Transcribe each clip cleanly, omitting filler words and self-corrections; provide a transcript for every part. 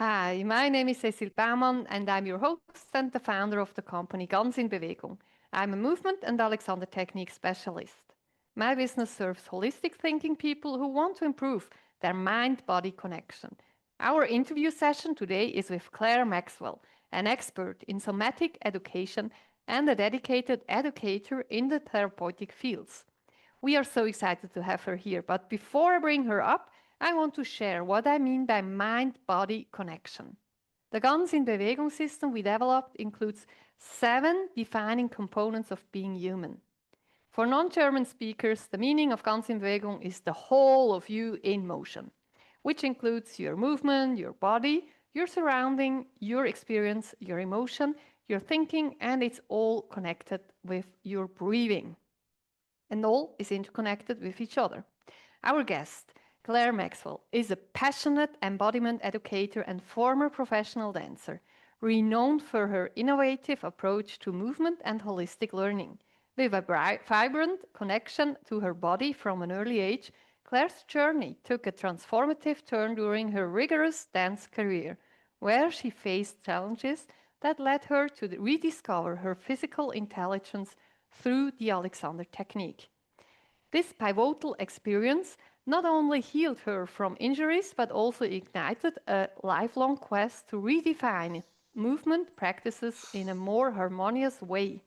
Hi, my name is Cecil Baumann, and I'm your host and the founder of the company Ganz in Bewegung. I'm a movement and Alexander technique specialist. My business serves holistic thinking people who want to improve their mind-body connection. Our interview session today is with Clare Maxwell, an expert in somatic education and a dedicated educator in the therapeutic fields. We are so excited to have her here, but before I bring her up, I want to share what I mean by mind-body connection. The Ganz in Bewegung system we developed includes 7 defining components of being human. For non-German speakers, the meaning of Ganz in Bewegung is the whole of you in motion, which includes your movement, your body, your surrounding, your experience, your emotion, your thinking, and it's all connected with your breathing. And all is interconnected with each other. Our guest, Clare Maxwell, is a passionate embodiment educator and former professional dancer, renowned for her innovative approach to movement and holistic learning. With a vibrant connection to her body from an early age, Claire's journey took a transformative turn during her rigorous dance career, where she faced challenges that led her to rediscover her physical intelligence through the Alexander technique. This pivotal experience not only healed her from injuries, but also ignited a lifelong quest to redefine movement practices in a more harmonious way.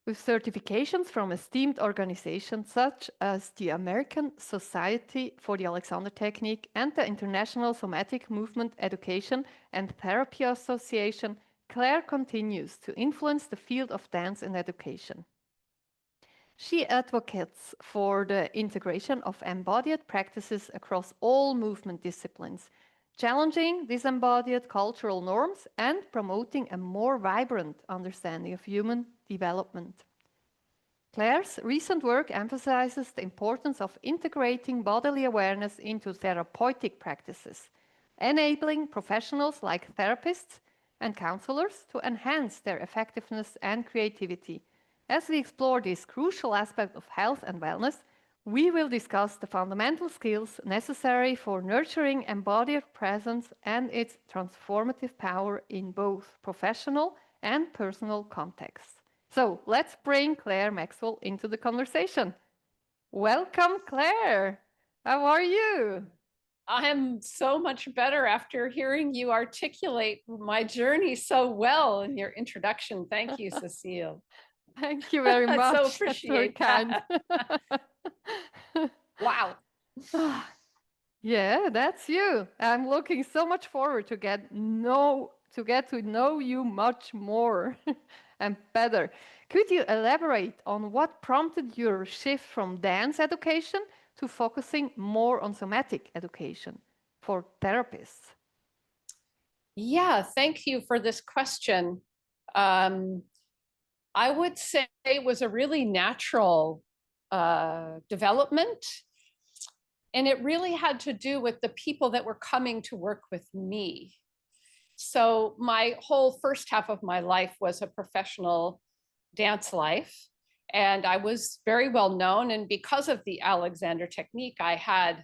With certifications from esteemed organizations such as the American Society for the Alexander Technique and the International Somatic Movement Education and Therapy Association, Claire continues to influence the field of dance and education. She advocates for the integration of embodied practices across all movement disciplines, challenging disembodied cultural norms and promoting a more vibrant understanding of human development. Claire's recent work emphasizes the importance of integrating bodily awareness into therapeutic practices, enabling professionals like therapists and counselors to enhance their effectiveness and creativity. As we explore this crucial aspect of health and wellness, we will discuss the fundamental skills necessary for nurturing embodied presence and its transformative power in both professional and personal contexts. So let's bring Clare Maxwell into the conversation. Welcome, Claire. How are you? I am so much better after hearing you articulate my journey so well in your introduction. Thank you, Cecile. Thank you very I so much. That's very appreciate kind. that. Wow. Yeah, that's you. I'm looking so much forward to get to know you much more and better. Could you elaborate on what prompted your shift from dance education to focusing more on somatic education for therapists? Yeah, thank you for this question. Um, I would say it was a really natural development. And it really had to do with the people that were coming to work with me. So, my whole first half of my life was a professional dance life. And I was very well known. And because of the Alexander technique, I had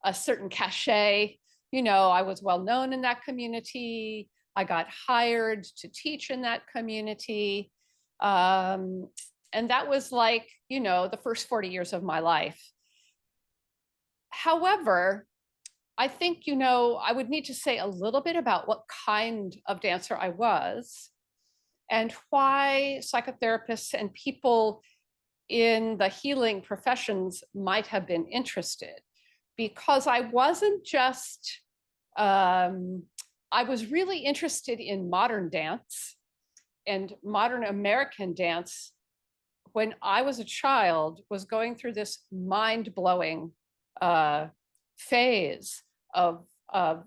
a certain cachet. You know, I was well known in that community. I got hired to teach in that community. Um, and that was like, the first 40 years of my life. However, I think, I would need to say a little bit about what kind of dancer I was and why psychotherapists and people in the healing professions might have been interested. Because I wasn't just, I was really interested in modern dance and modern American dance when I was a child, was going through this mind-blowing phase of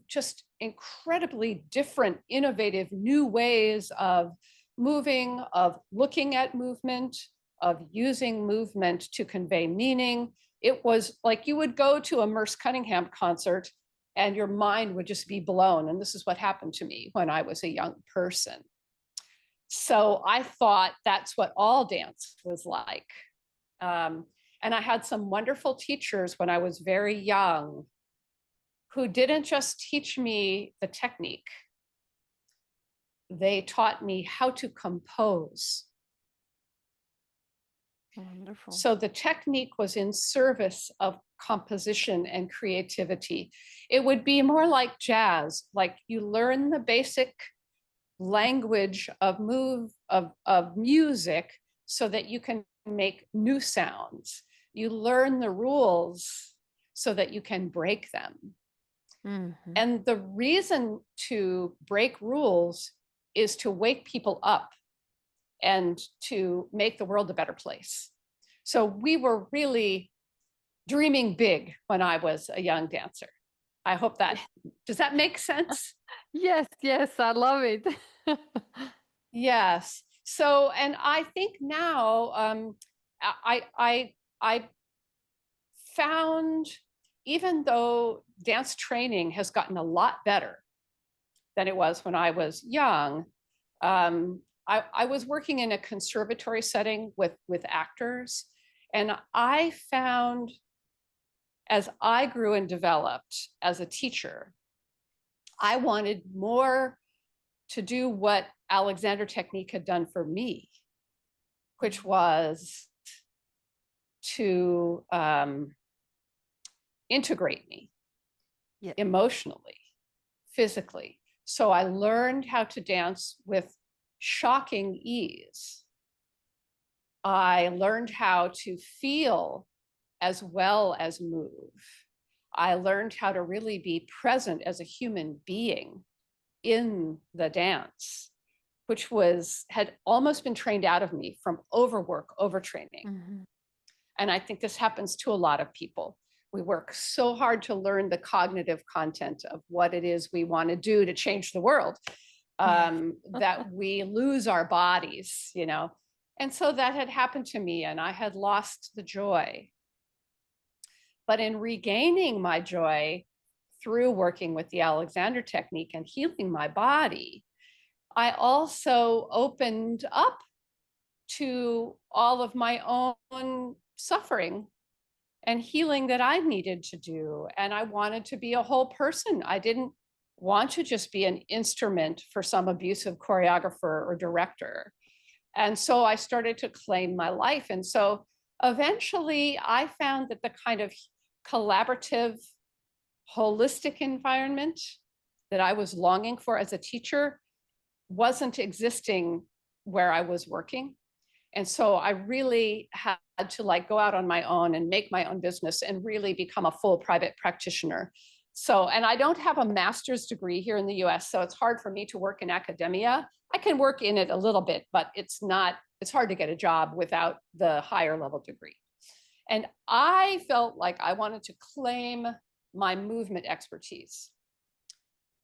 just incredibly different, innovative, new ways of moving, of looking at movement, of using movement to convey meaning. It was like you would go to a Merce Cunningham concert and your mind would just be blown. And this is what happened to me when I was a young person. So I thought that's what all dance was like. And I had some wonderful teachers when I was very young who didn't just teach me the technique, they taught me how to compose. Wonderful. So the technique was in service of composition and creativity. It would be more like jazz, like you learn the basic language of music so that you can make new sounds. You learn the rules so that you can break them. Mm-hmm. And the reason to break rules is to wake people up and to make the world a better place. So we were really dreaming big when I was a young dancer. I hope does that make sense? Yes, yes, I love it. Yes. So, and I think now I found, even though dance training has gotten a lot better than it was when I was young, I was working in a conservatory setting with actors, and I found, as I grew and developed as a teacher, I wanted more to do what Alexander Technique had done for me, which was to integrate me emotionally, physically. So I learned how to dance with shocking ease. I learned how to feel as well as move. I learned how to really be present as a human being in the dance, which had almost been trained out of me from overwork, overtraining. Mm-hmm. And I think this happens to a lot of people. We work so hard to learn the cognitive content of what it is we want to do to change the world, that we lose our bodies, you know. And so that had happened to me, and I had lost the joy. But in regaining my joy through working with the Alexander Technique and healing my body, I also opened up to all of my own suffering and healing that I needed to do. And I wanted to be a whole person. I didn't want to just be an instrument for some abusive choreographer or director. And so I started to claim my life. And so eventually I found that the kind of collaborative, holistic environment that I was longing for as a teacher wasn't existing where I was working. And so I really had to go out on my own and make my own business and really become a full private practitioner. So, and I don't have a master's degree here in the US, so it's hard for me to work in academia. I can work in it a little bit, but it's hard to get a job without the higher level degree. And I felt like I wanted to claim my movement expertise.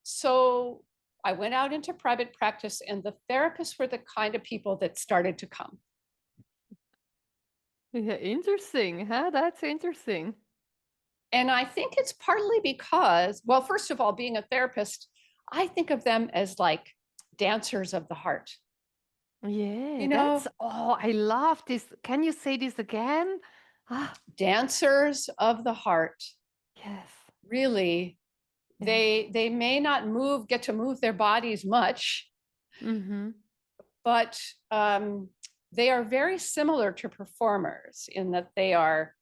So I went out into private practice, and the therapists were the kind of people that started to come. Yeah, interesting. Huh? That's interesting. And I think it's partly because, well, first of all, being a therapist, I think of them as like dancers of the heart. Yeah, You know, I love this. Can you say this again? Ah, dancers of the heart. yes. Really, Yes. they may not get to move their bodies much, Mm-hmm. but they are very similar to performers in that they are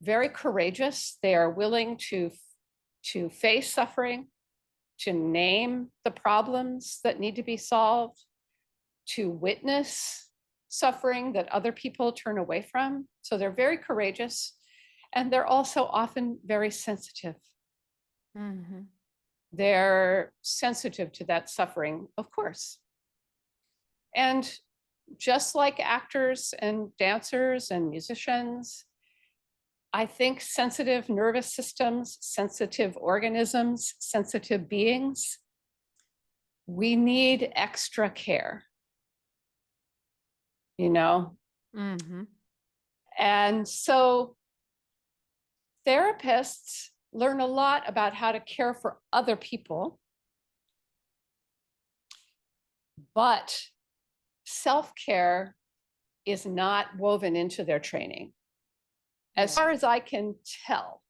very courageous. They are willing to face suffering, to name the problems that need to be solved, to witness suffering that other people turn away from. So they're very courageous, and they're also often very sensitive. Mm-hmm. They're sensitive to that suffering, of course. And just like actors and dancers and musicians, I think sensitive nervous systems, sensitive organisms, sensitive beings, we need extra care, you know? Mm-hmm. And so therapists learn a lot about how to care for other people, but self-care is not woven into their training, as far as I can tell.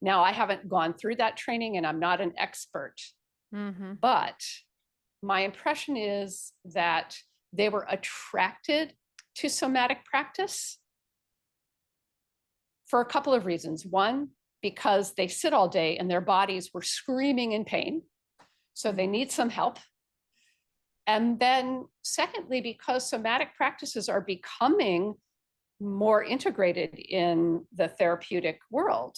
Now, I haven't gone through that training and I'm not an expert, but my impression is that they were attracted to somatic practice for a couple of reasons. One, because they sit all day and their bodies were screaming in pain, so they need some help. And then secondly, because somatic practices are becoming more integrated in the therapeutic world,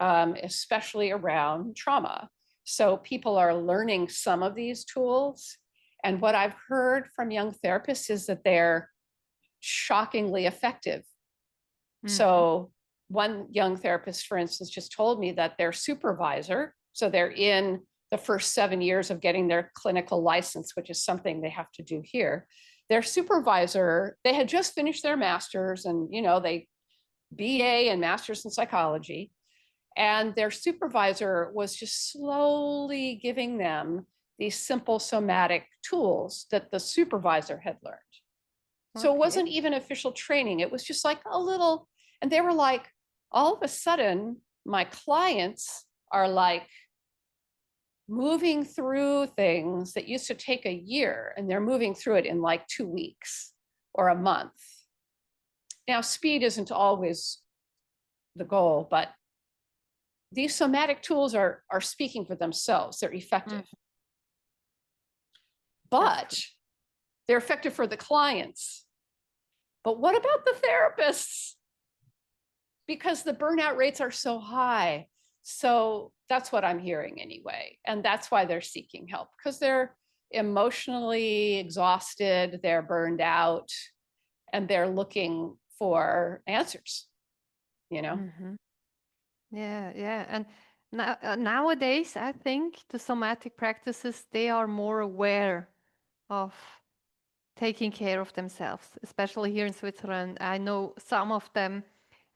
especially around trauma. So people are learning some of these tools. And what I've heard from young therapists is that they're shockingly effective. So one young therapist, for instance, just told me that their supervisor, so they're in the first 7 years of getting their clinical license, which is something they have to do here. Their supervisor, they had just finished their master's and, they BA and master's in psychology. And their supervisor was just slowly giving them these simple somatic tools that the supervisor had learned. So it wasn't even official training. It was just like a little, and they were like, all of a sudden, my clients are like moving through things that used to take a year, and they're moving through it in like 2 weeks or a month. Now, speed isn't always the goal, but these somatic tools are speaking for themselves. They're effective. But they're effective for the clients. But what about the therapists? Because the burnout rates are so high. So that's what I'm hearing anyway. And that's why they're seeking help, because they're emotionally exhausted, they're burned out, and they're looking for answers, Yeah. And nowadays, I think the somatic practices, they are more aware of taking care of themselves, especially here in Switzerland. I know some of them,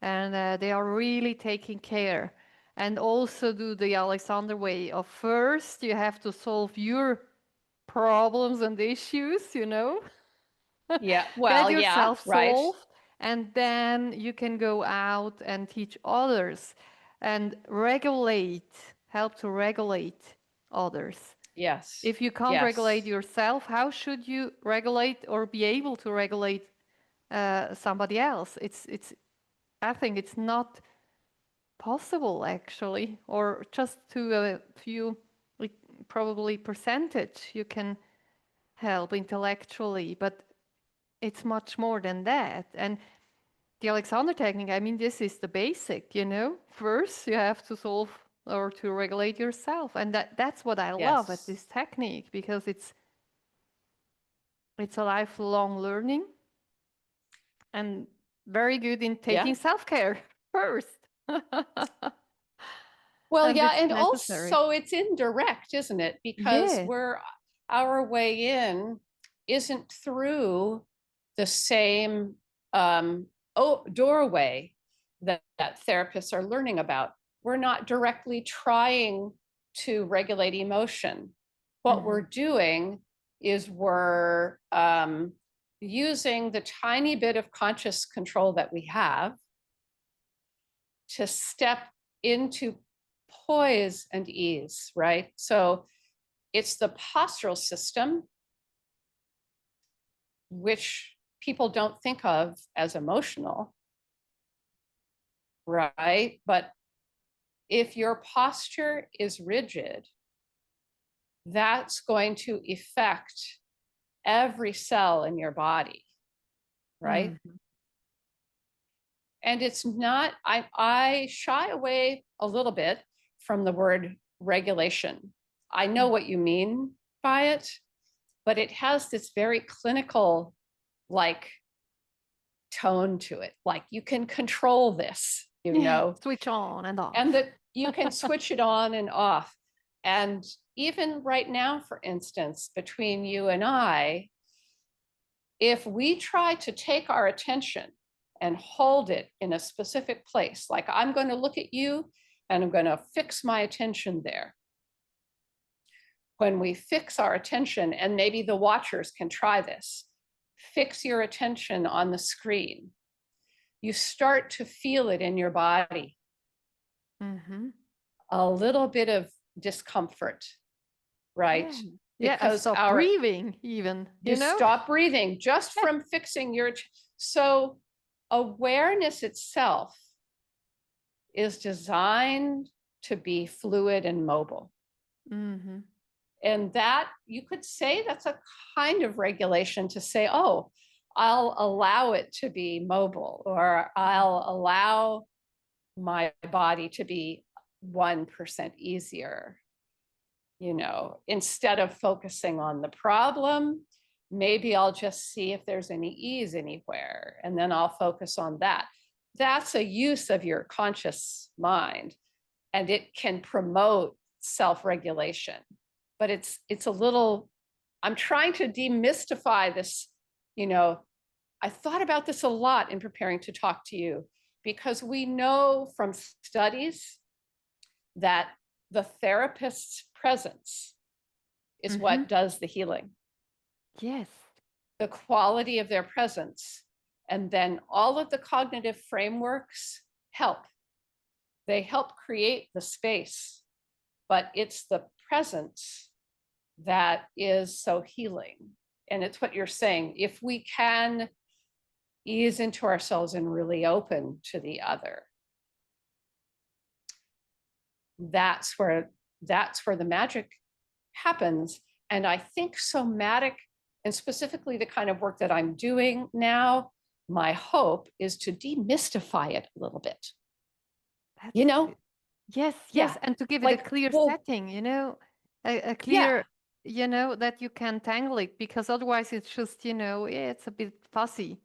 and they are really taking care and also do the Alexander way of first you have to solve your problems and issues, Yeah, get well, yeah, yourself right. solved, and then you can go out and teach others and help to regulate others. Yes. If you can't regulate yourself, how should you regulate or be able to regulate somebody else? I think it's not possible actually, or just to a few, like, probably percentage you can help intellectually, but it's much more than that. And the Alexander technique, I mean, this is the basic, First, you have to solve or to regulate yourself. And that's what I love at this technique, because it's a lifelong learning and very good in taking self-care first. Well, And yeah, it's and necessary. also it's indirect, isn't it? Because our way in isn't through the same doorway that therapists are learning about. We're not directly trying to regulate emotion. What we're doing is we're using the tiny bit of conscious control that we have to step into poise and ease, right? So it's the postural system, which people don't think of as emotional, right? But if your posture is rigid, that's going to affect every cell in your body, right? And it's not, I shy away a little bit from the word regulation. I know what you mean by it, but it has this very clinical, like, tone to it. Like, you can control this, Switch on and off. And that you can switch it on and off. And even right now, for instance, between you and I, if we try to take our attention and hold it in a specific place, like I'm going to look at you and I'm going to fix my attention there. When we fix our attention, and maybe the watchers can try this, fix your attention on the screen, you start to feel it in your body. Mm-hmm. a little bit of discomfort, right? Yeah. Yeah, I Because stop breathing even, you stop breathing just from fixing your, so awareness itself is designed to be fluid and mobile. Mm-hmm. And that, you could say that's a kind of regulation to say, oh, I'll allow it to be mobile, or I'll allow my body to be 1% easier. You know, instead of focusing on the problem, maybe I'll just see if there's any ease anywhere, and then I'll focus on that. That's a use of your conscious mind, and it can promote self-regulation. But it's a little, I'm trying to demystify this, you know, I thought about this a lot in preparing to talk to you, because we know from studies that the therapist's presence is Mm-hmm. what does the healing. Yes. The quality of their presence. And then all of the cognitive frameworks help. They help create the space, but it's the presence that is so healing. And it's what you're saying. If we can ease into ourselves and really open to the other, that's where the magic happens. And I think somatic, and specifically the kind of work that I'm doing now, my hope is to demystify it a little bit. That's You know? good. Yes, Yeah. yes. And to give it a Like, clear well, setting, a yeah, clear, that you can tangle it, because otherwise it's just, yeah, it's a bit fussy.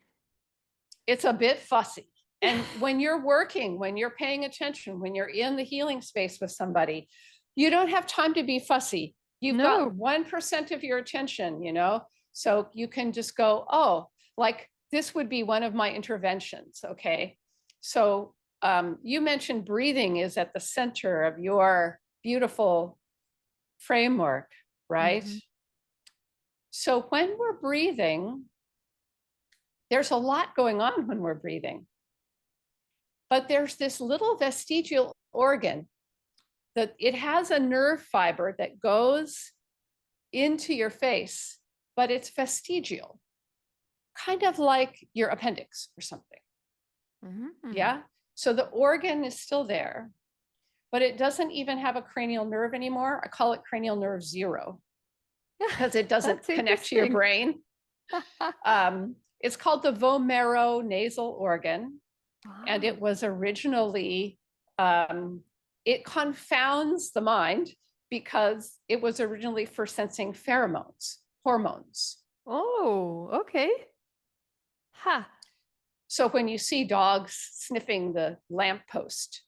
it's a bit fussy. And when you're working, when you're paying attention, when you're in the healing space with somebody, you don't have time to be fussy. You've got No. 1% of your attention, you know? So you can just go, oh, like this would be one of my interventions. Okay. So you mentioned breathing is at the center of your beautiful framework, right? Mm-hmm. So when we're breathing, there's a lot going on when we're breathing. But there's this little vestigial organ that it has a nerve fiber that goes into your face, but it's vestigial, kind of like your appendix or something. Mm-hmm. Yeah. So the organ is still there, but it doesn't even have a cranial nerve anymore. I call it cranial nerve 0 because it doesn't That's connect to your interesting. brain. It's called the vomeronasal organ. And it Wow. was originally, it confounds the mind because it was originally for sensing pheromones, hormones. Oh, okay. Ha. So when you see dogs sniffing the lamppost,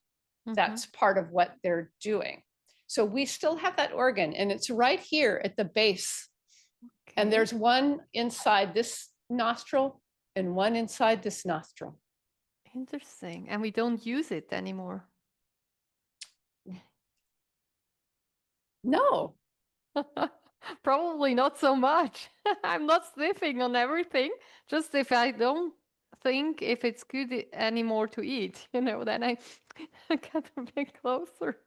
Mm-hmm. that's part of what they're doing. So we still have that organ, and it's right here at the base. Okay. And there's one inside this nostril and one inside this nostril. Interesting. And we don't use it anymore. No, Probably not so much. I'm not sniffing on everything. Just if I don't think if it's good anymore to eat, then I get a bit closer.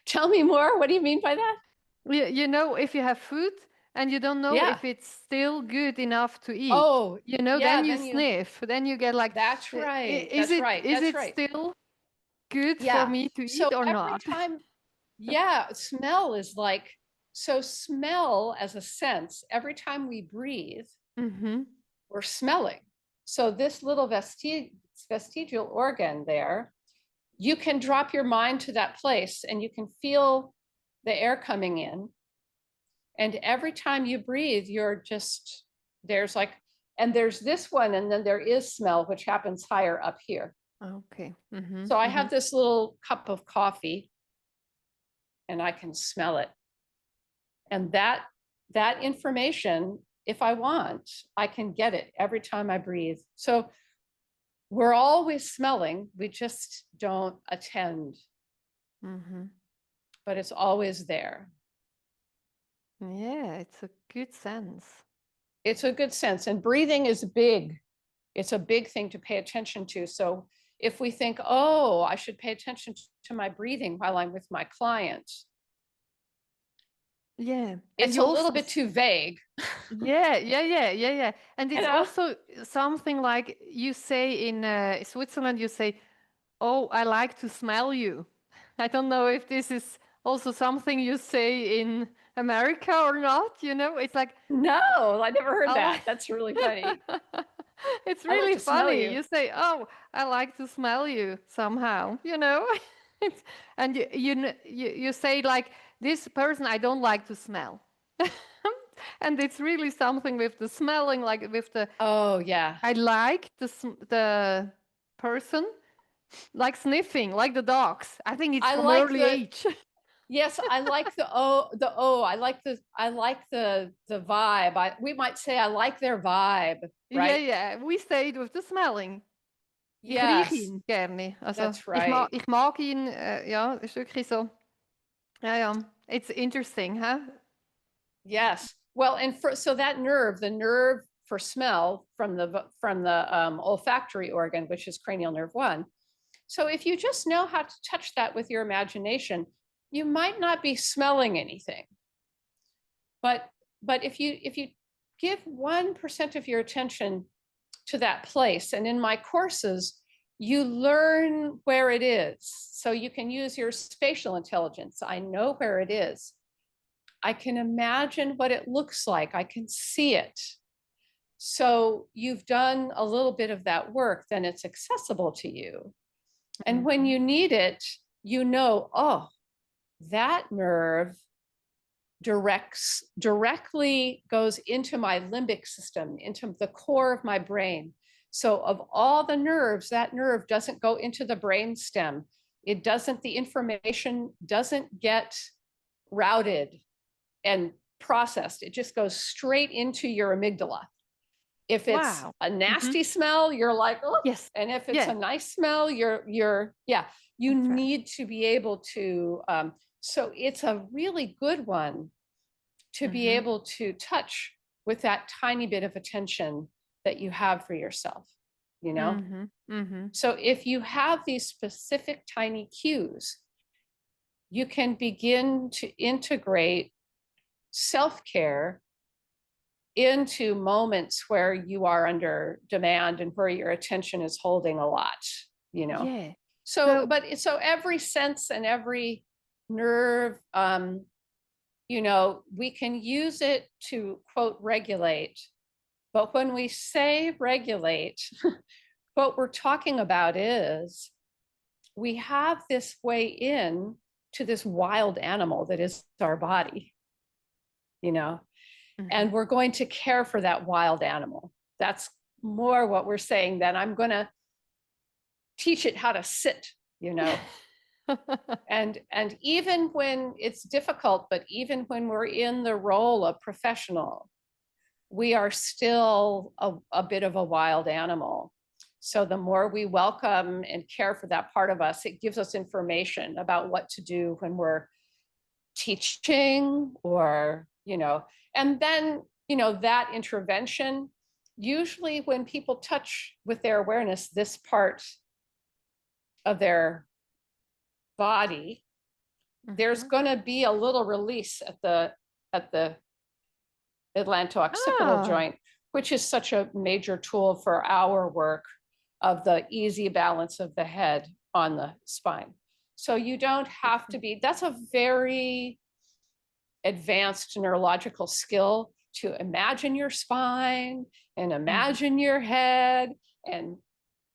tell me more. What do you mean by that? If you have food and you don't know Yeah. if it's still good enough to eat, Oh, yeah, then you then you, sniff. Then you get like, that's right. is That's it right. is That's it right. still good for Yeah. me to So eat or every not? time, yeah, smell is like, so smell as a sense, every time we breathe, Mm-hmm. we're smelling. So this little vestigial organ there, you can drop your mind to that place and you can feel the air coming in. And every time you breathe, you're just, there's like, and there's this one, and then there is smell, which happens higher up here. Okay. Mm-hmm. So I Mm-hmm. have this little cup of coffee and I can smell it. And that information, if I want, I can get it every time I breathe. So we're always smelling, we just don't attend, Mm-hmm. but it's always there. Yeah, it's a good sense. It's a good sense. And breathing is big. It's a big thing to pay attention to. So if we think, oh, I should pay attention to my breathing while I'm with my client, Yeah. And it's you a little also bit too vague. yeah. And You it's know? also something like you say in Switzerland, you say, "Oh, I like to smell you." I don't know if this is also something you say in America or not, you know? It's like, No, I never heard I that. like That's really funny. It's I like really to smell funny. you. You say, "Oh, I like to smell you somehow," you know? It's, and you say like this person I don't like to smell. And it's really something with the smelling, like with the Oh, yeah. I like the person like sniffing, like the dogs. I think it's I from like early the age. Yes, I like the I like the vibe. We might say I like their vibe, Ja, right? ja, we stayed with the smelling. Ich rieche Yes, ihn gerne. Also that's right. ich mag ihn, ja, ist wirklich so. Ja, ja. It's interesting, huh? Yes. Well, and so that nerve, the nerve for smell from the olfactory organ, which is cranial nerve 1. So if you just know how to touch that with your imagination, you might not be smelling anything. But if you give 1% of your attention to that place, and in my courses, you learn where it is. So you can use your spatial intelligence. I know where it is. I can imagine what it looks like. I can see it. So you've done a little bit of that work, then it's accessible to you. And when Mhm. you need it, you know, oh, that nerve directly goes into my limbic system, into the core of my brain. So of all the nerves, that nerve doesn't go into the brain stem. It doesn't, the information doesn't get routed and processed. It just goes straight into your amygdala. If it's Wow. a Mhm. nasty smell, you're like, oh, Yes. and if it's Yeah, a nice smell, yeah, you that's right. need to be able to, so it's a really good one to be Mhm. able to touch with that tiny bit of attention that you have for yourself, you know? Mhm. Mhm. So if you have these specific tiny cues, you can begin to integrate self-care into moments where you are under demand and where your attention is holding a lot, you know? Yeah. So, So but so every sense and every nerve, we can use it to quote regulate. But when we say regulate, what we're talking about is we have this way in to this wild animal that is our body, you know, and mhm. we're going to care for that wild animal. That's more what we're saying, that I'm going to teach it how to sit, you know. And even when it's difficult, but even when we're in the role of professional, we are still a bit of a wild animal. So the more we welcome and care for that part of us, it gives us information about what to do when we're teaching or, and then, that intervention, usually when people touch with their awareness, this part of their body, there's Mhm. going to be a little release at the atlanto-occipital Ah, joint, which is such a major tool for our work of the easy balance of the head on the spine. So you don't have to interesting. be, that's a very advanced neurological skill to imagine your spine and Mhm. imagine your head and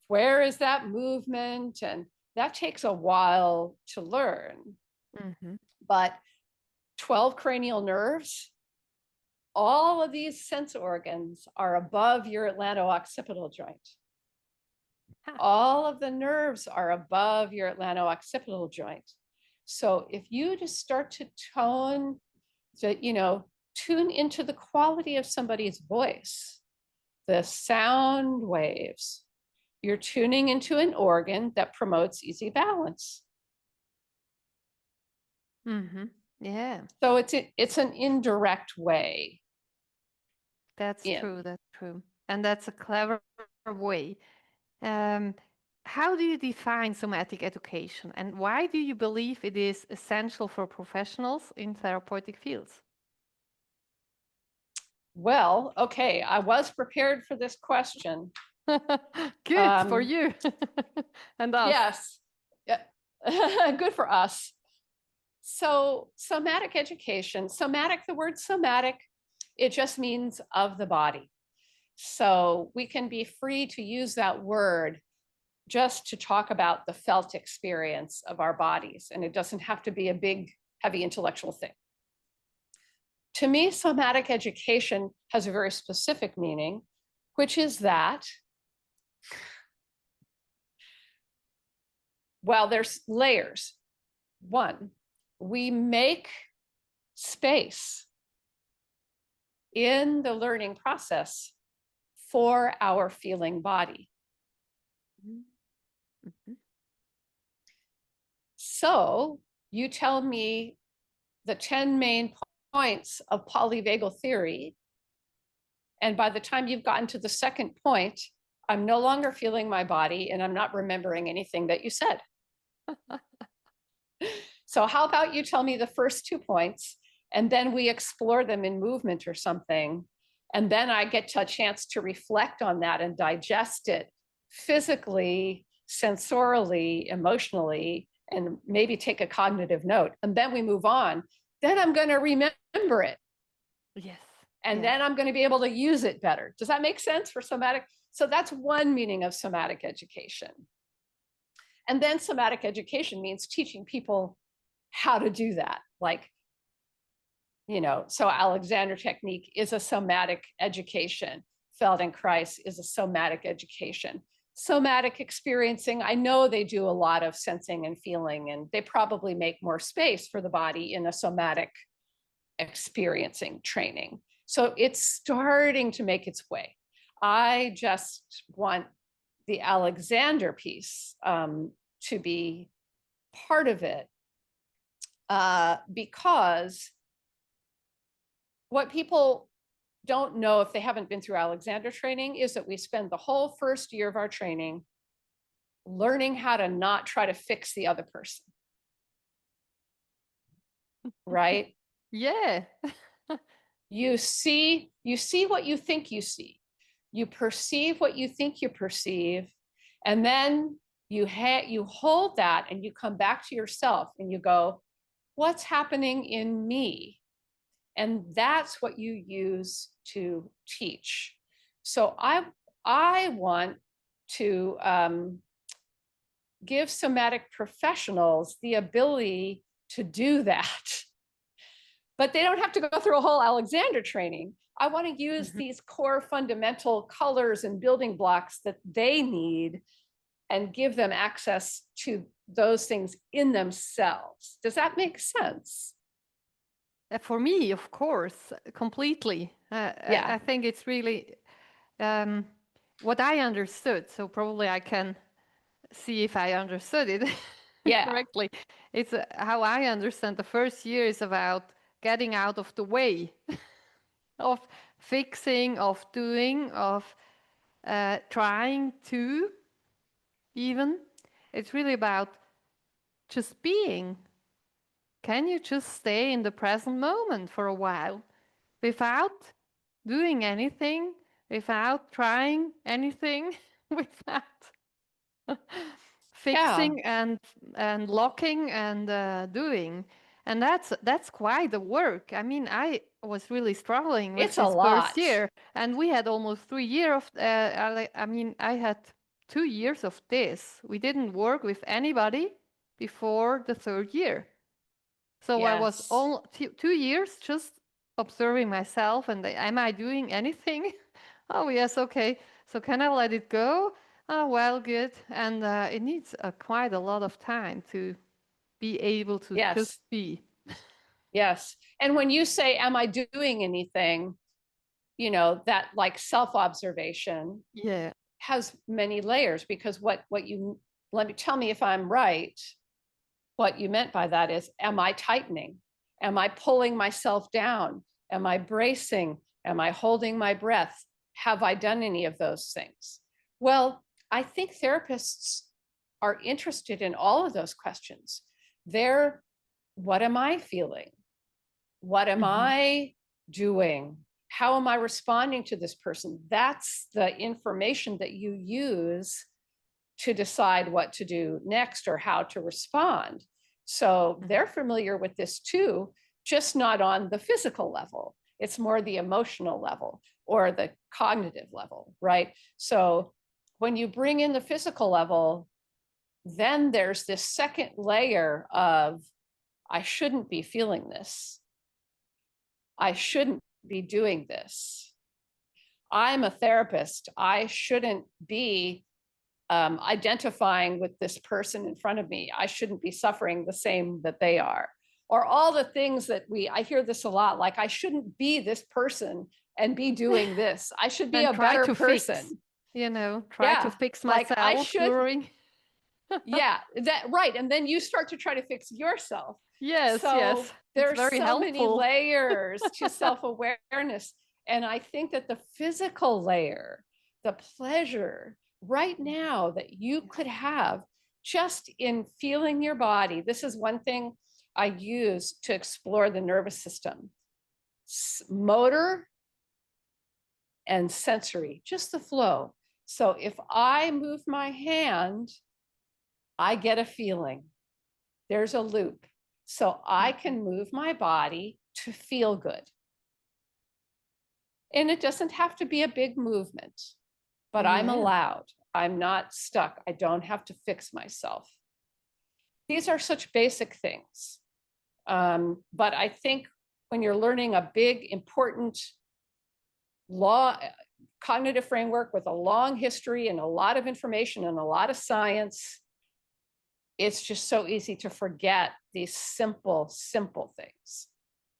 where is that movement. And that takes a while to learn. Mhm. But 12 cranial nerves, all of these sense organs are above your atlanto-occipital joint. Ha. All of the nerves are above your atlanto-occipital joint. So if you just start to tune into the quality of somebody's voice, the sound waves, you're tuning into an organ that promotes easy balance. Mhm. Yeah, So it's an indirect way that's in. true. That's true. And that's a clever way. Um, how do you define somatic education, and why do you believe it is essential for professionals in therapeutic fields? Well, okay, I was prepared for this question. Good for you and us. Yes, yeah. Good for us. So somatic education, somatic, the word somatic, it just means of the body. So we can be free to use that word just to talk about the felt experience of our bodies. And it doesn't have to be a big, heavy intellectual thing. To me, somatic education has a very specific meaning, which is that, well, there's layers. One, we make space in the learning process for our feeling body. Mm-hmm. So you tell me the 10 main points of polyvagal theory. And by the time you've gotten to the second point, I'm no longer feeling my body and I'm not remembering anything that you said. So how about you tell me the first 2 points and then we explore them in movement or something. And then I get a chance to reflect on that and digest it physically, sensorially, emotionally, and maybe take a cognitive note. And then we move on. Then I'm going to remember it. Yes. And yes. then I'm going to be able to use it better. Does that make sense for somatic? So that's one meaning of somatic education. And then somatic education means teaching people how to do that. Like, so Alexander technique is a somatic education. Feldenkrais is a somatic education. Somatic experiencing, I know they do a lot of sensing and feeling, and they probably make more space for the body in a somatic experiencing training. So it's starting to make its way. I just want the Alexander piece to be part of it because what people don't know if they haven't been through Alexander training is that we spend the whole first year of our training learning how to not try to fix the other person. Right? Yeah. You see what you think you see. You perceive what you think you perceive. And then you hold that and you come back to yourself and you go, what's happening in me? And that's what you use to teach. So I want to give somatic professionals the ability to do that. But they don't have to go through a whole Alexander training. I want to use these core fundamental colors and building blocks that they need and give them access to those things in themselves. Does that make sense? For me, of course, completely. Yeah. I think it's really what I understood. So probably I can see if I understood it correctly. It's how I understand the first year is about getting out of the way of fixing, of doing, of trying to even. It's really about just being. Can you just stay in the present moment for a while without doing anything, without trying anything, without fixing and locking and doing? And that's quite the work. I mean, I was really struggling with this first year, and we had almost 3 years of. I mean, I had 2 years of this. We didn't work with anybody before the third year. So I was all 2 years just observing myself and am I doing anything? Oh, yes, okay. So can I let it go? Oh, well, good. And it needs quite a lot of time to be able to just be. Yes. And when you say, am I doing anything? That like self-observation has many layers, because tell me if I'm right. What you meant by that is, am I tightening? Am I pulling myself down? Am I bracing? Am I holding my breath? Have I done any of those things? Well, I think therapists are interested in all of those questions. They're, what am I feeling? What am I doing? How am I responding to this person? That's the information that you use to decide what to do next or how to respond. So they're familiar with this too, just not on the physical level. It's more the emotional level or the cognitive level, right? So when you bring in the physical level, then there's this second layer of, I shouldn't be feeling this. I shouldn't be doing this. I'm a therapist. I shouldn't be identifying with this person in front of me. I shouldn't be suffering the same that they are. Or all the things that I hear this a lot, like I shouldn't be this person and be doing this. I should be and a try better to person. fix, try to Yeah, fix like I myself should. during. Yeah, that right. And then you start to try to fix yourself. Yes, So yes. It's there's very so many helpful. layers to self-awareness. And I think that the physical layer, the pleasure right now that you could have just in feeling your body. This is one thing I use to explore the nervous system. Motor and sensory, just the flow. So if I move my hand, I get a feeling. There's a loop. So I can move my body to feel good. And it doesn't have to be a big movement, but I'm allowed. I'm not stuck. I don't have to fix myself. These are such basic things. But I think when you're learning a big, important cognitive framework with a long history and a lot of information and a lot of science, it's just so easy to forget these simple things.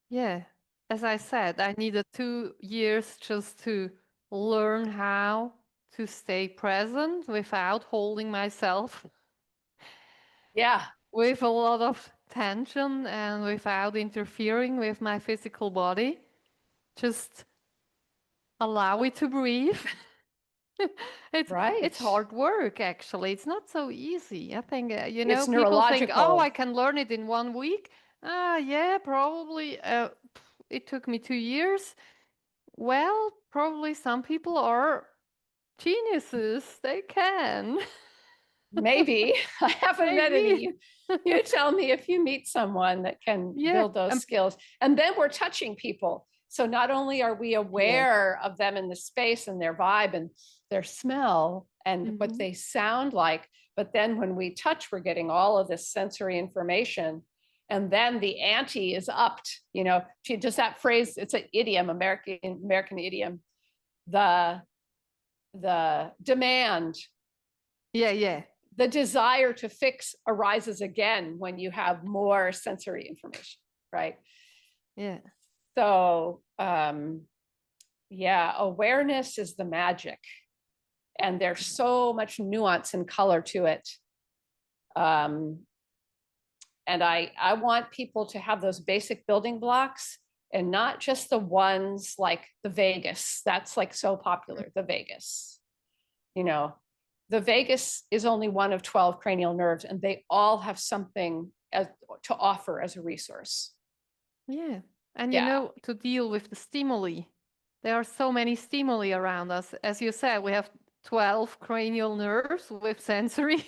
Yeah. As I said, I needed 2 years just to learn how to stay present without holding myself. Yeah. With a lot of tension and without interfering with my physical body. Just allow it to breathe. It's right. hard work, actually. It's not so easy. I think It's people think, oh, I neurological. can learn it in 1 week. Yeah, probably. It took me 2 years. Well, probably some people are geniuses. They can. Maybe. I haven't met Maybe. any. You tell me if you meet someone that can Yeah. build those skills. And then we're touching people. So not only are we aware of them in the space and their vibe and their smell and what they sound like, but then when we touch, we're getting all of this sensory information. And then the ante is upped, just that phrase, it's an idiom, American idiom, the demand. Yeah. The desire to fix arises again when you have more sensory information, right? Yeah. So, awareness is the magic. And there's so much nuance and color to it. And I want people to have those basic building blocks and not just the ones like the vagus. That's like so popular, the vagus. The vagus is only one of 12 cranial nerves, and they all have something to offer as a resource. Yeah. And to deal with the stimuli, there are so many stimuli around us. As you said, we have 12 cranial nerves with sensory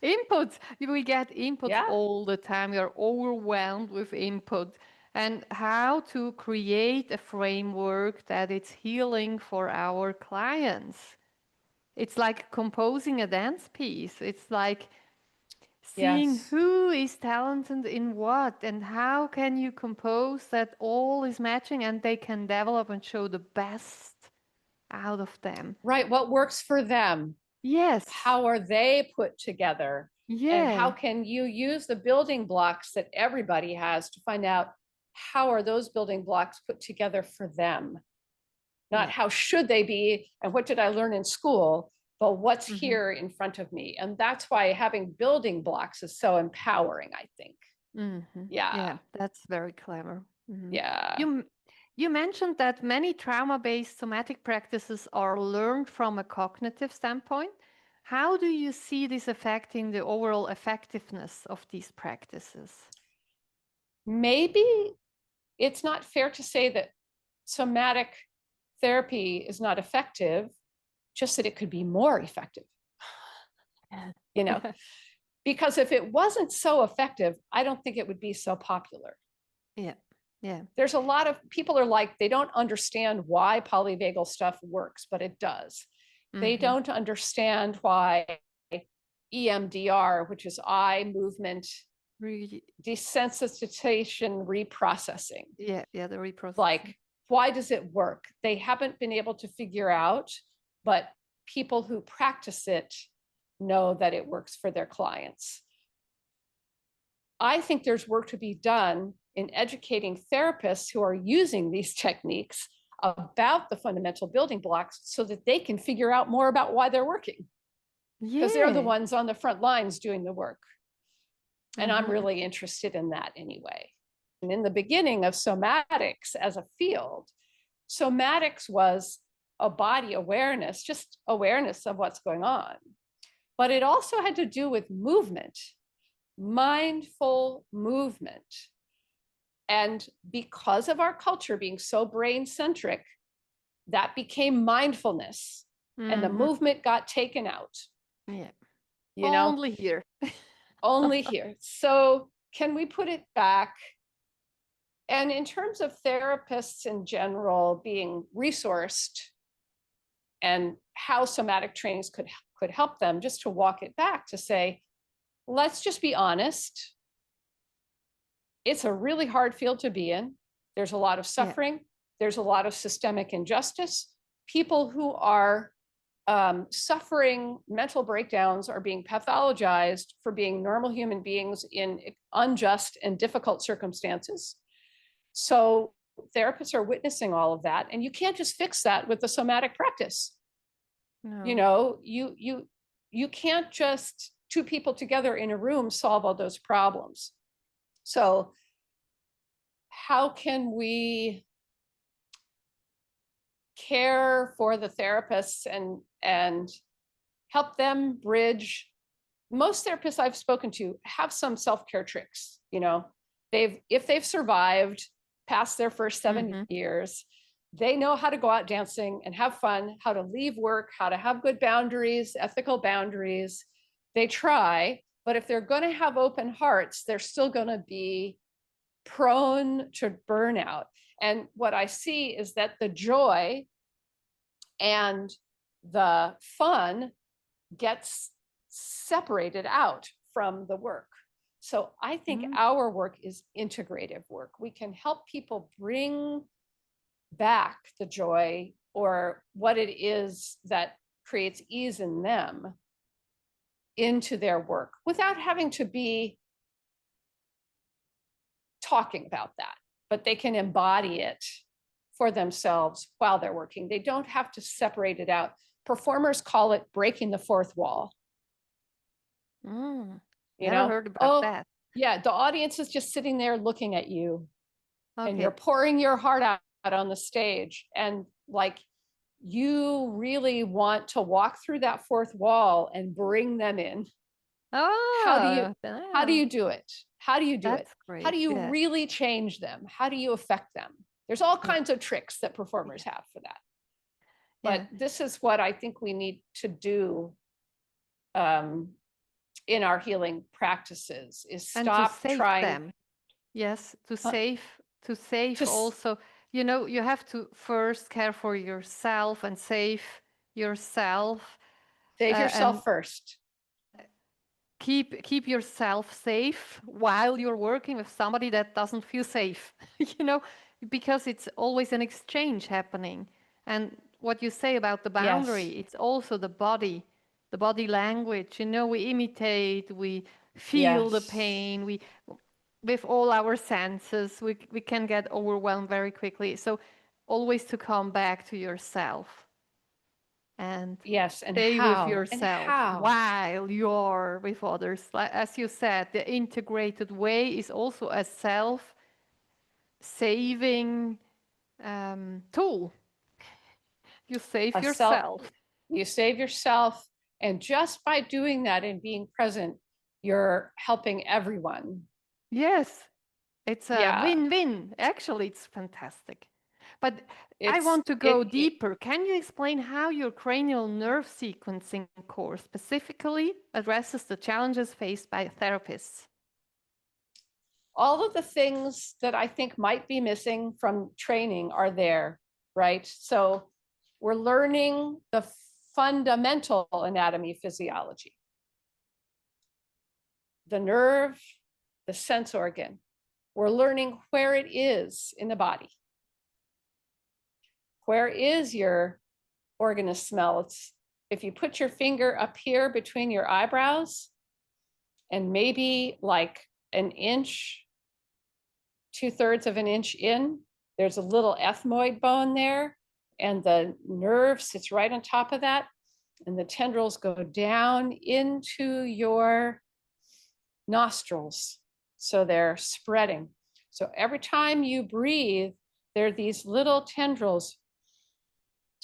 inputs. We get inputs all the time. We are overwhelmed with input. And how to create a framework that it's healing for our clients. It's like composing a dance piece. It's like seeing who is talented in what and how can you compose that all is matching and they can develop and show the best out of them. Right. What works for them? Yes. How are they put together? Yeah. And how can you use the building blocks that everybody has to find out how are those building blocks put together for them? Not how should they be and what did I learn in school, but what's here in front of me. And that's why having building blocks is so empowering, I think. Yeah, that's very clever. Yeah. You mentioned that many trauma-based somatic practices are learned from a cognitive standpoint. How do you see this affecting the overall effectiveness of these practices? Maybe it's not fair to say that somatic therapy is not effective, just that it could be more effective. You know, because if it wasn't so effective, I don't think it would be so popular. Yeah. Yeah. There's a lot of people are like, they don't understand why polyvagal stuff works, but it does. They don't understand why EMDR, which is eye movement desensitization reprocessing. Yeah, the reprocessing. Like, why does it work? They haven't been able to figure out, but people who practice it know that it works for their clients. I think there's work to be done in educating therapists who are using these techniques about the fundamental building blocks so that they can figure out more about why they're working. Because they're the ones on the front lines doing the work. And I'm really interested in that anyway. And in the beginning of somatics as a field, somatics was a body awareness, just awareness of what's going on. But it also had to do with movement, mindful movement. And because of our culture being so brain-centric, that became mindfulness. And the movement got taken out. Yeah. You know? Only here. Only here. So can we put it back? And in terms of therapists in general being resourced and how somatic trainings could help them, just to walk it back to say, let's just be honest. It's a really hard field to be in. There's a lot of suffering. Yeah. There's a lot of systemic injustice. People who are suffering mental breakdowns are being pathologized for being normal human beings in unjust and difficult circumstances. So therapists are witnessing all of that, and you can't just fix that with the somatic practice. No. You know, you can't just two people together in a room solve all those problems. So how can we care for the therapists and help them bridge? Most therapists I've spoken to have some self-care tricks. You know, if they've survived past their first 7 years, they know how to go out dancing and have fun, how to leave work, how to have good boundaries, ethical boundaries. They try, but if they're going to have open hearts, they're still going to be prone to burnout. And what I see is that the joy and the fun gets separated out from the work. So I think our work is integrative work. We can help people bring back the joy or what it is that creates ease in them into their work without having to be talking about that, but they can embody it for themselves while they're working. They don't have to separate it out. Performers call it breaking the fourth wall. Never heard about that. Yeah, the audience is just sitting there looking at you, and you're pouring your heart out on the stage, and like you really want to walk through that fourth wall and bring them in. How do you do it? How do you do it? Great. How do you really change them? How do you affect them? There's all kinds of tricks that performers have for that. But this is what I think we need to do in our healing practices is stop trying them. Yes, to save also. You know, you have to first care for yourself and save yourself. Save yourself first. Keep yourself safe while you're working with somebody that doesn't feel safe, you know, because it's always an exchange happening. And what you say about the boundary, it's also the body language. You know, we imitate, we feel the pain, we with all our senses, we can get overwhelmed very quickly. So always to come back to yourself. And stay with yourself while you're with others. Like, as you said, the integrated way is also a self-saving tool. You save yourself. You save yourself. And just by doing that and being present, you're helping everyone. Yes, it's a Yeah, win-win. Actually, it's fantastic. But I it's want to go deeper. Can you explain how your cranial nerve sequencing course specifically addresses the challenges faced by therapists? all of the things that I think might be missing from training are there, right? So we're learning the fundamental anatomy physiology, the nerve, the sense organ. We're learning where it is in the body. Where is your organ of smell? It's if you put your finger up here between your eyebrows and maybe like an inch, 2/3 of an inch in, there's a little ethmoid bone there, and the nerve sits right on top of that, and the tendrils go down into your nostrils. So they're spreading. So every time you breathe, there are these little tendrils,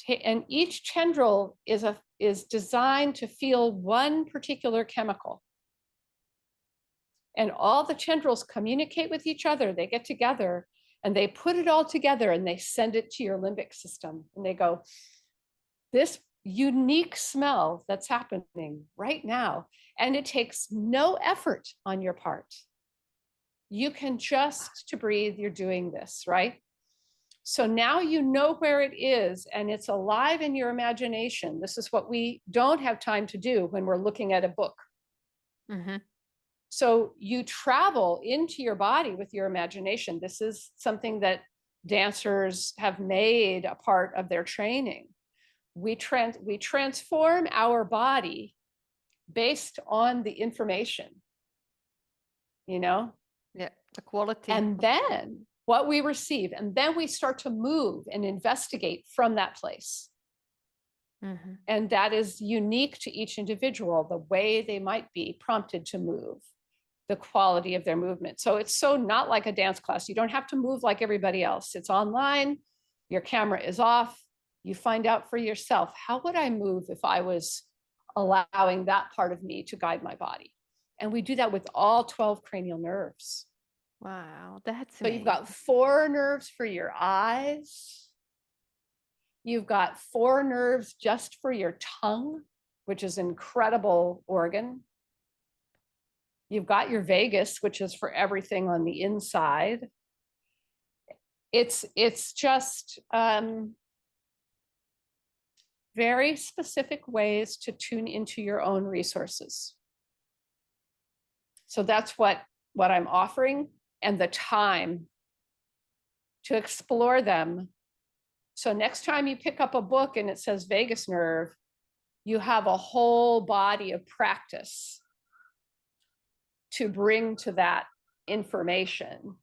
and each tendril is designed to feel one particular chemical. And all the tendrils communicate with each other. They get together and they put it all together and they send it to your limbic system. And they go, this unique smell that's happening right now. And it takes no effort on your part. You can just to breathe, you're doing this, right? So now you know where it is and it's alive in your imagination. This is what we don't have time to do when we're looking at a book. Mm-hmm. So you travel into your body with your imagination. This is something that dancers have made a part of their training. We transform our body based on the information, you know? Yeah, the quality. And then what we receive, and then we start to move and investigate from that place. Mm-hmm. And that is unique to each individual, the way they might be prompted to move, the quality of their movement. So it's so not like a dance class. You don't have to move like everybody else. It's online, your camera is off. You find out for yourself, how would I move if I was allowing that part of me to guide my body? And we do that with all 12 cranial nerves. Wow, that's So amazing. you've got 4 nerves for your eyes. You've got 4 nerves just for your tongue, which is an incredible organ. You've got your vagus, which is for everything on the inside. It's just very specific ways to tune into your own resources. So that's what I'm offering, and the time to explore them. So next time you pick up a book and it says vagus nerve, you have a whole body of practice to bring to that information.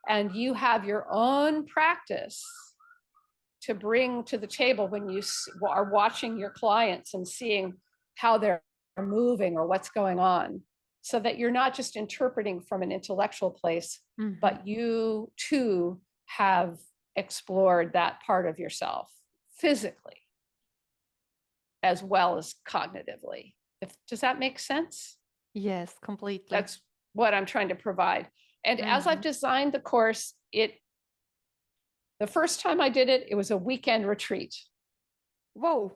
And you have your own practice to bring to the table when you are watching your clients and seeing how they're moving or what's going on, so that you're not just interpreting from an intellectual place, Mm-hmm. but you too have explored that part of yourself physically as well as cognitively. Does that make sense? Yes, completely. That's what I'm trying to provide. And as I've designed the course, the first time I did it, it was a weekend retreat. Whoa.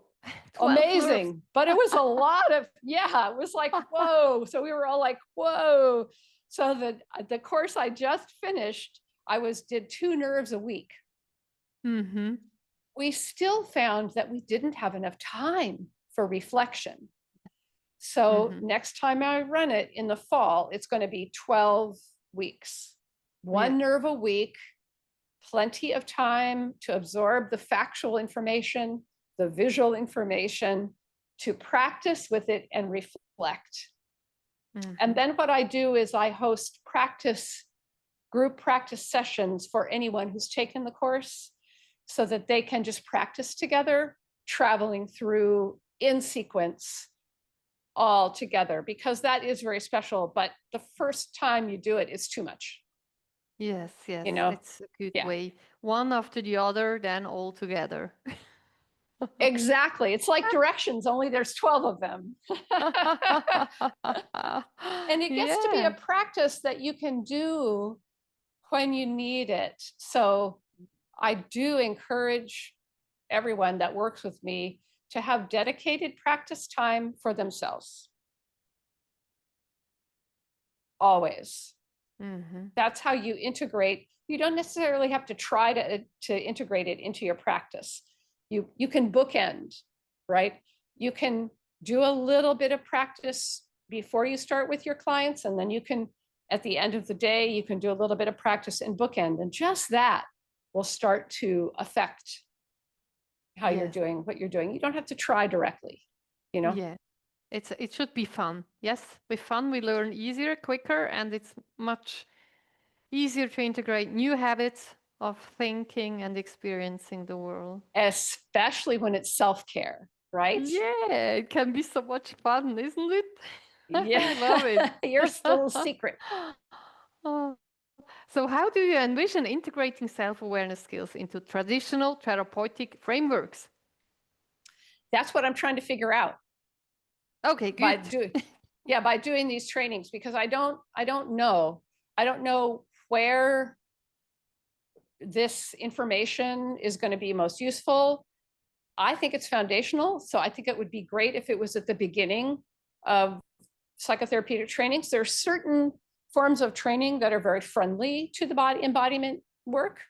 Amazing. Nerves. But it was a lot of, yeah, it was like, whoa. So we were all like, whoa. So the course I just finished, did 2 nerves a week. Mm-hmm. We still found that we didn't have enough time for reflection. So next time I run it in the fall, it's going to be 12 weeks, 1 nerve a week, plenty of time to absorb the factual information, the visual information, to practice with it and reflect. Mm-hmm. And then what I do is I host group practice sessions for anyone who's taken the course, so that they can just practice together, traveling through in sequence all together, because that is very special. But the first time you do it, it's too much. Yes, You know? it's a good way. One after the other, then all together. Exactly. It's like directions, only there's 12 of them. And it gets to be a Yeah. practice that you can do when you need it. So I do encourage everyone that works with me to have dedicated practice time for themselves. Always. That's how you integrate. You don't necessarily have to try to integrate it into your practice. You can bookend, right? You can do a little bit of practice before you start with your clients, and then you can, at the end of the day, you can do a little bit of practice and bookend, and just that will start to affect how you're Yes. doing what you're doing. You don't have to try directly, you know? Yeah. It should be fun. Yes, with fun we learn easier, quicker, and it's much easier to integrate new habits of thinking and experiencing the world. Especially when it's self-care, right? Yeah, it can be so much fun, isn't it? I love it. Yeah, here's the little secret. Oh. So, how do you envision integrating self awareness skills into traditional therapeutic frameworks? That's what I'm trying to figure out Okay, by good. doing, yeah, by doing these trainings, because I don't know where this information is going to be most useful. I think it's foundational. So I think it would be great if it was at the beginning of psychotherapeutic trainings. There are certain forms of training that are very friendly to the body embodiment work.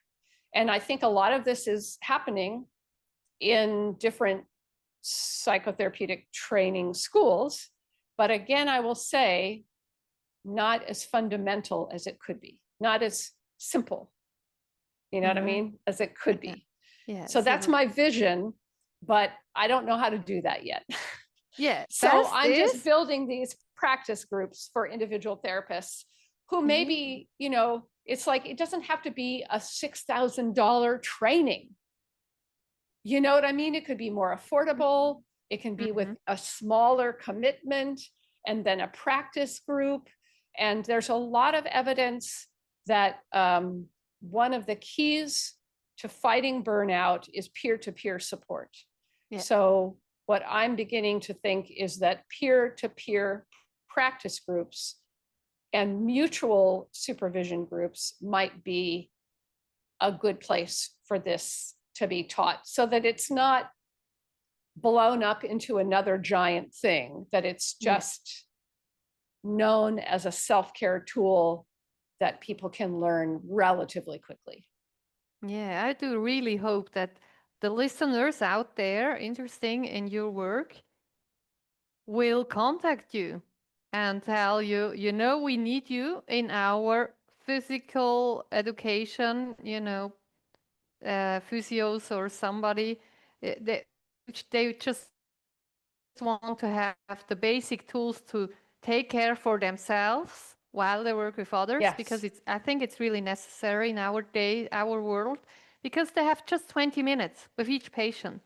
And I think a lot of this is happening in different psychotherapeutic training schools. But again, I will say, not as fundamental as it could be, not as simple, you know what I mean, as it could Yeah. be. Yeah. So that's my vision, but I don't know how to do that yet. Yeah. So Best I'm just is. building these practice groups for individual therapists who Yeah. maybe, you know, it's like, it doesn't have to be a $6,000 training. You know what I mean? It could be more affordable. It can be with a smaller commitment and then a practice group. And there's a lot of evidence that one of the keys to fighting burnout is peer-to-peer support. Yeah. So what I'm beginning to think is that peer-to-peer practice groups and mutual supervision groups might be a good place for this to be taught, so that it's not blown up into another giant thing, that it's just known as a self-care tool that people can learn relatively quickly. Yeah, I do really hope that the listeners out there interested in your work will contact you and tell you, we need you in our physical education, physios or somebody, which they just want to have the basic tools to take care for themselves while they work with others, because Yes. I think it's really necessary in our world, because they have just 20 minutes with each patient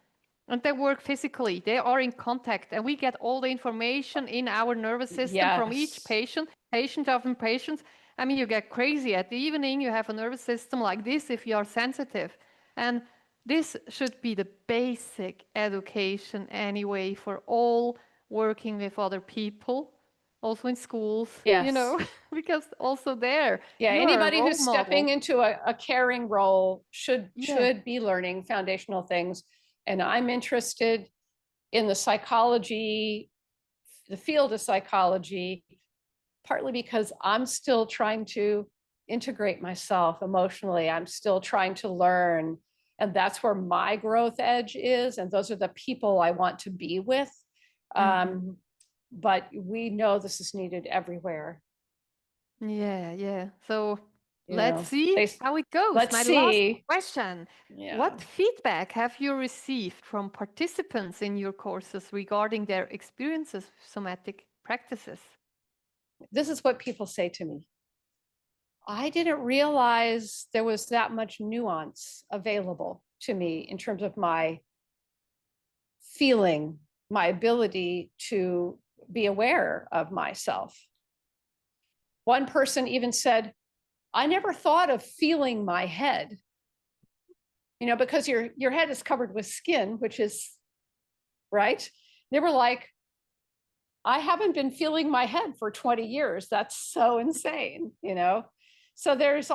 and they work physically. They are in contact and we get all the information in our nervous system from each Yes. patient often patients. I mean, you get crazy at the evening, you have a nervous system like this if you are sensitive. And this should be the basic education anyway for all working with other people, also in schools, Yes. because also there Yeah, you are a anybody role who's stepping model. into a caring role should Yeah. be learning foundational things. And I'm interested in the psychology, the field of psychology, partly because I'm still trying to integrate myself emotionally. I'm still trying to learn. And that's where my growth edge is. And those are the people I want to be with. But we know this is needed everywhere. Yeah. So You let's know, see how it goes. let's My last see. question. Yeah. What feedback have you received from participants in your courses regarding their experiences with somatic practices? This is what people say to me. I didn't realize there was that much nuance available to me in terms of my feeling, my ability to be aware of myself. One person even said, I never thought of feeling my head. because your head is covered with skin, which is right. They were like, I haven't been feeling my head for 20 years. That's so insane, So there's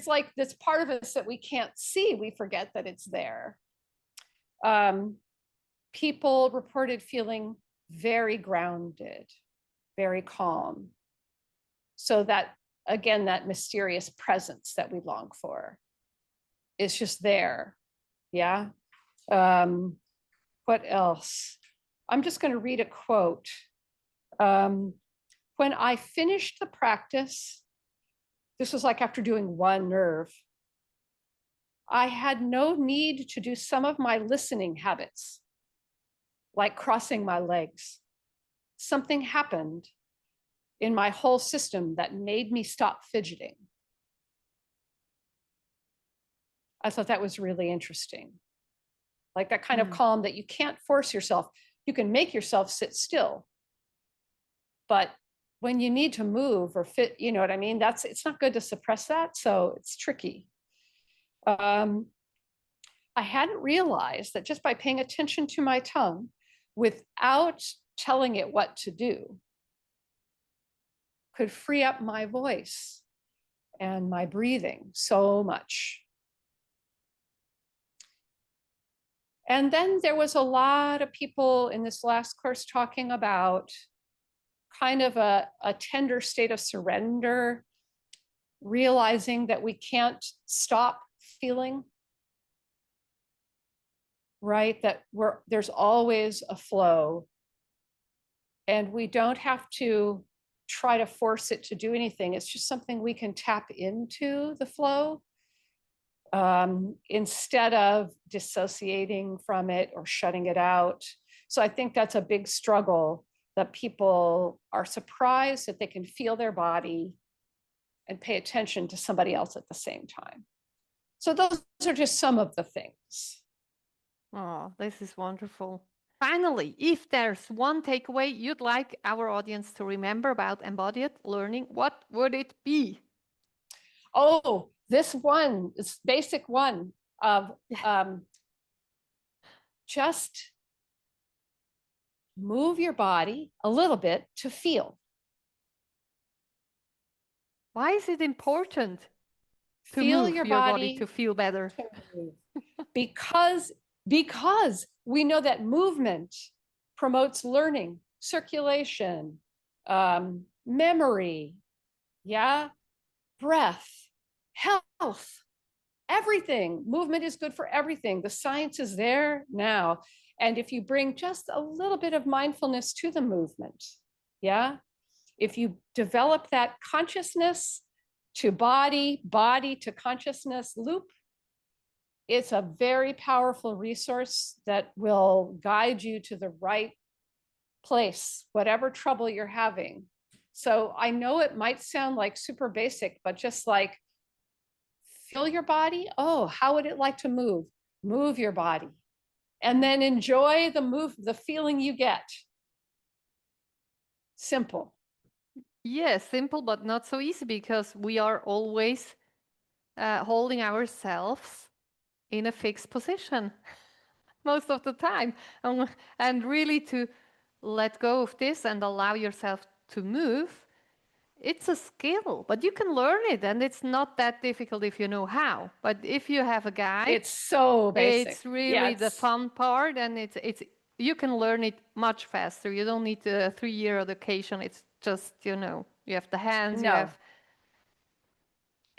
like this part of us that we can't see. We forget that it's there. People reported feeling very grounded, very calm. So that, again, that mysterious presence that we long for is just there. Yeah. What else? I'm just going to read a quote. When I finished the practice, this was like after doing one nerve, I had no need to do some of my listening habits, like crossing my legs. Something happened in my whole system that made me stop fidgeting. I thought that was really interesting. Like that kind of calm that you can't force yourself. You can make yourself sit still. But when you need to move or fit, you know what I mean? It's not good to suppress that. So it's tricky. I hadn't realized that just by paying attention to my tongue without telling it what to do could free up my voice and my breathing so much. And then there was a lot of people in this last course talking about kind of a tender state of surrender, realizing that we can't stop feeling, right? That there's always a flow, and we don't have to try to force it to do anything. It's just something we can tap into, the flow, instead of dissociating from it or shutting it out. So I think that's a big struggle, that people are surprised that they can feel their body and pay attention to somebody else at the same time. So those are just some of the things. Oh, this is wonderful. Finally, if there's one takeaway you'd like our audience to remember about embodied learning, what would it be? Oh, this one, this basic one of just move your body a little bit to feel. Why is it important to Feel move your body to feel better? Because we know that movement promotes learning, circulation, memory, breath, health, everything. Movement is good for everything. The science is there now. And if you bring just a little bit of mindfulness to the movement, if you develop that consciousness to body, body to consciousness loop, it's a very powerful resource that will guide you to the right place, whatever trouble you're having. So I know it might sound like super basic, but just like feel your body. Oh, how would it like to move? Move your body. And then enjoy the feeling you get. Simple. Yes, simple, but not so easy, because we are always holding ourselves in a fixed position most of the time. And really to let go of this and allow yourself to move, it's a skill, but you can learn it, and it's not that difficult if you know how. But if you have a guide, it's so basic. It's really the fun part, and it's you can learn it much faster. You don't need a 3-year education. It's just, you have the hands, you have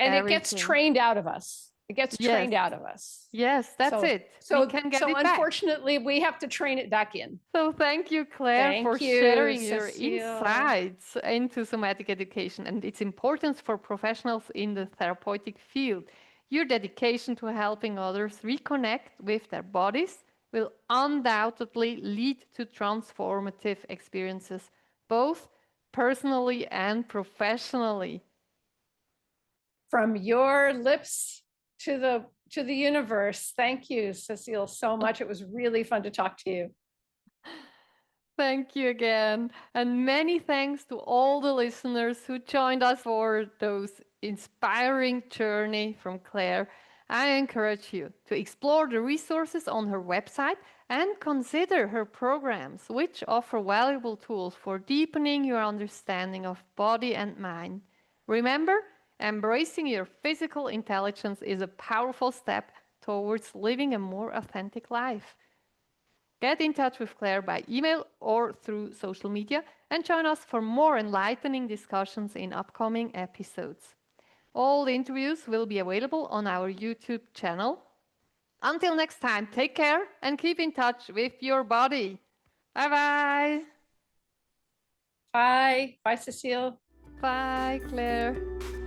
and everything. It gets trained out of us. It gets trained out of us. Yes, that's it. So, we can get it unfortunately, we have to train it back in. So thank you, Claire, for sharing your insights into somatic education and its importance for professionals in the therapeutic field. Your dedication to helping others reconnect with their bodies will undoubtedly lead to transformative experiences, both personally and professionally. From your lips to the universe. Thank you, Cecile, so much. It was really fun to talk to you. Thank you again. And many thanks to all the listeners who joined us for those inspiring journey from Clare. I encourage you to explore the resources on her website and consider her programs, which offer valuable tools for deepening your understanding of body and mind. Remember, embracing your physical intelligence is a powerful step towards living a more authentic life. Get in touch with Claire by email or through social media and join us for more enlightening discussions in upcoming episodes. All the interviews will be available on our YouTube channel. Until next time, take care and keep in touch with your body. Bye bye. Bye. Bye, Cecile. Bye, Claire.